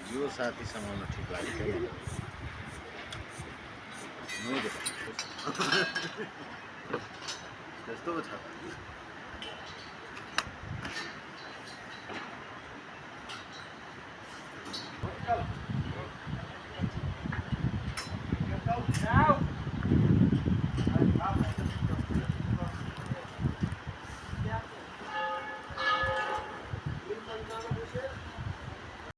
यो साथी समाउन ठिक लाग्यो क्या मलाई त्यस्तो पो छ त